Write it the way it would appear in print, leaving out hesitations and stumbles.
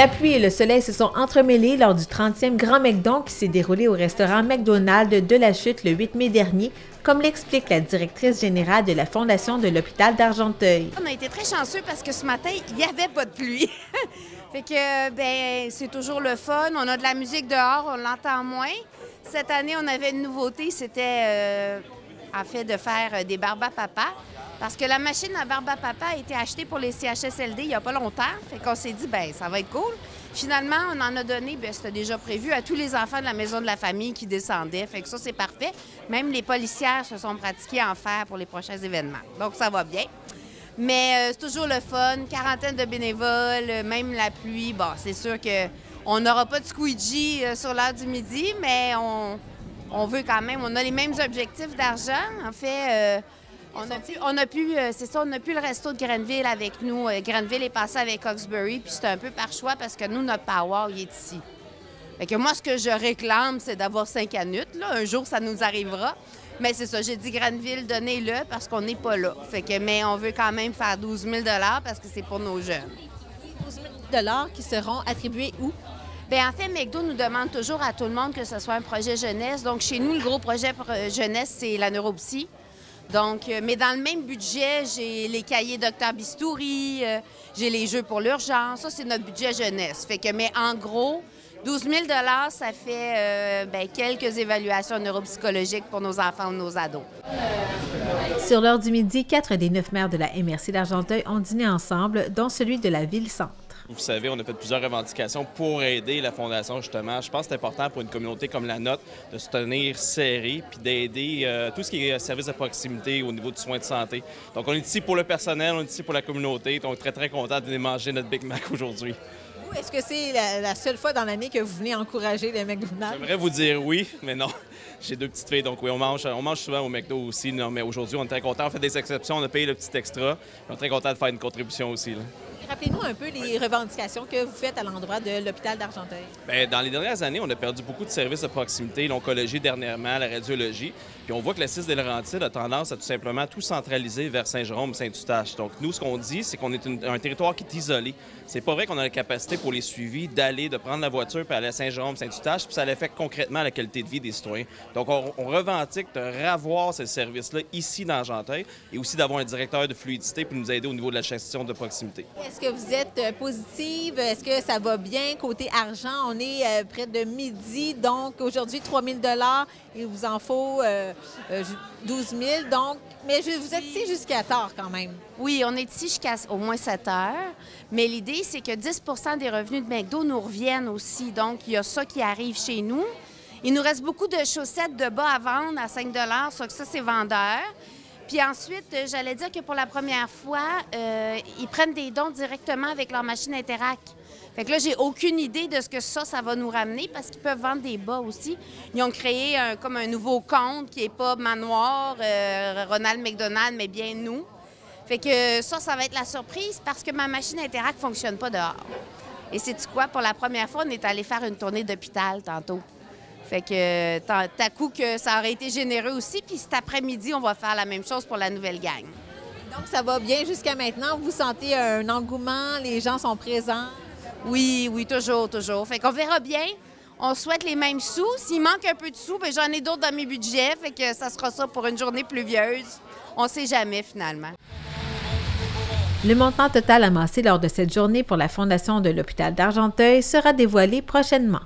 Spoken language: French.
La pluie et le soleil se sont entremêlés lors du 30e Grand McDon qui s'est déroulé au restaurant McDonald's de la Chute le 8 mai dernier, comme l'explique la directrice générale de la Fondation de l'hôpital d'Argenteuil. On a été très chanceux parce que ce matin, il n'y avait pas de pluie. Fait que, c'est toujours le fun. On a de la musique dehors, on l'entend moins. Cette année, on avait une nouveauté, c'était en fait de faire des barbes à papa. Parce que la machine à barbe à papa a été achetée pour les CHSLD il n'y a pas longtemps. Fait qu'on s'est dit, ça va être cool. Finalement, on en a donné, c'était déjà prévu, à tous les enfants de la maison de la famille qui descendaient. Fait que ça, c'est parfait. Même les policières se sont pratiquées à en faire pour les prochains événements. Donc, ça va bien. Mais c'est toujours le fun, quarantaine de bénévoles, même la pluie. Bon, c'est sûr qu'on n'aura pas de squeegee sur l'heure du midi, mais on veut quand même, on a les mêmes objectifs d'argent. En fait, on a pu le resto de Grenville avec nous. Grenville est passé avec Hawkesbury, puis c'était un peu par choix parce que nous, notre power, il est ici. Fait que moi, ce que je réclame, c'est d'avoir 5 canutes. Là. Un jour, ça nous arrivera. Mais c'est ça, j'ai dit Grenville, donnez-le parce qu'on n'est pas là. Fait que, mais on veut quand même faire 12 000 parce que c'est pour nos jeunes. 12 000 qui seront attribués où? Bien, en fait, McDo nous demande toujours à tout le monde que ce soit un projet jeunesse. Donc, chez nous, le gros projet jeunesse, c'est la neuropsy. Donc, mais dans le même budget, j'ai les cahiers Dr Bistouri, j'ai les jeux pour l'urgence. Ça, c'est notre budget jeunesse. Fait que, mais en gros, 12 000 ça fait quelques évaluations neuropsychologiques pour nos enfants ou nos ados. Sur l'heure du midi, 4 des 9 maires de la MRC d'Argenteuil ont dîné ensemble, dont celui de la Ville-Centre. Vous savez, on a fait plusieurs revendications pour aider la Fondation, justement. Je pense que c'est important pour une communauté comme la nôtre de se tenir serré puis d'aider tout ce qui est service de proximité au niveau du soin de santé. Donc, on est ici pour le personnel, on est ici pour la communauté. Donc, très, très content de venir manger notre Big Mac aujourd'hui. Est-ce que c'est la seule fois dans l'année que vous venez encourager les McDonald's? J'aimerais vous dire oui, mais non. J'ai 2 petites filles, donc oui, on mange souvent au McDo aussi. Non, mais aujourd'hui, on est très contents. On fait des exceptions, on a payé le petit extra. On est très contents de faire une contribution aussi. Rappelez-nous un peu les revendications que vous faites à l'endroit de l'hôpital d'Argenteuil. Bien, dans les dernières années, on a perdu beaucoup de services de proximité, l'oncologie dernièrement, la radiologie. Puis on voit que la CIS des Laurentides a tendance à tout simplement tout centraliser vers Saint-Jérôme, Saint-Eustache. Donc nous, ce qu'on dit, c'est qu'on est un territoire qui est isolé. C'est pas vrai qu'on a la capacité pour les suivis de prendre la voiture puis aller à Saint-Jérôme, Saint-Eustache, puis ça affecte concrètement la qualité de vie des citoyens. Donc on revendique de revoir ces services-là ici dans Argenteuil et aussi d'avoir un directeur de fluidité pour nous aider au niveau de la gestion de proximité. Est-ce que vous êtes positive? Est-ce que ça va bien? Côté argent, on est près de midi, donc aujourd'hui 3 000 il vous en faut 12 000 donc, mais vous êtes ici jusqu'à tard quand même. Oui, on est ici jusqu'à au moins 7 heures, mais l'idée, c'est que 10 des revenus de McDo nous reviennent aussi, donc il y a ça qui arrive chez nous. Il nous reste beaucoup de chaussettes de bas à vendre à 5 ça c'est vendeur. Puis ensuite, j'allais dire que pour la première fois, ils prennent des dons directement avec leur machine Interact. Fait que là, j'ai aucune idée de ce que ça va nous ramener parce qu'ils peuvent vendre des bas aussi. Ils ont créé comme un nouveau compte qui n'est pas Manoir, Ronald McDonald, mais bien nous. Fait que ça va être la surprise parce que ma machine Interact ne fonctionne pas dehors. Et sais-tu quoi? Pour la première fois, on est allé faire une tournée d'hôpital tantôt. Fait que t'as coup que ça aurait été généreux aussi. Puis cet après-midi, on va faire la même chose pour la nouvelle gang. Donc, ça va bien jusqu'à maintenant. Vous sentez un engouement? Les gens sont présents? Oui, toujours. Fait qu'on verra bien. On souhaite les mêmes sous. S'il manque un peu de sous, j'en ai d'autres dans mes budgets. Fait que ça sera ça pour une journée pluvieuse. On ne sait jamais, finalement. Le montant total amassé lors de cette journée pour la Fondation de l'hôpital d'Argenteuil sera dévoilé prochainement.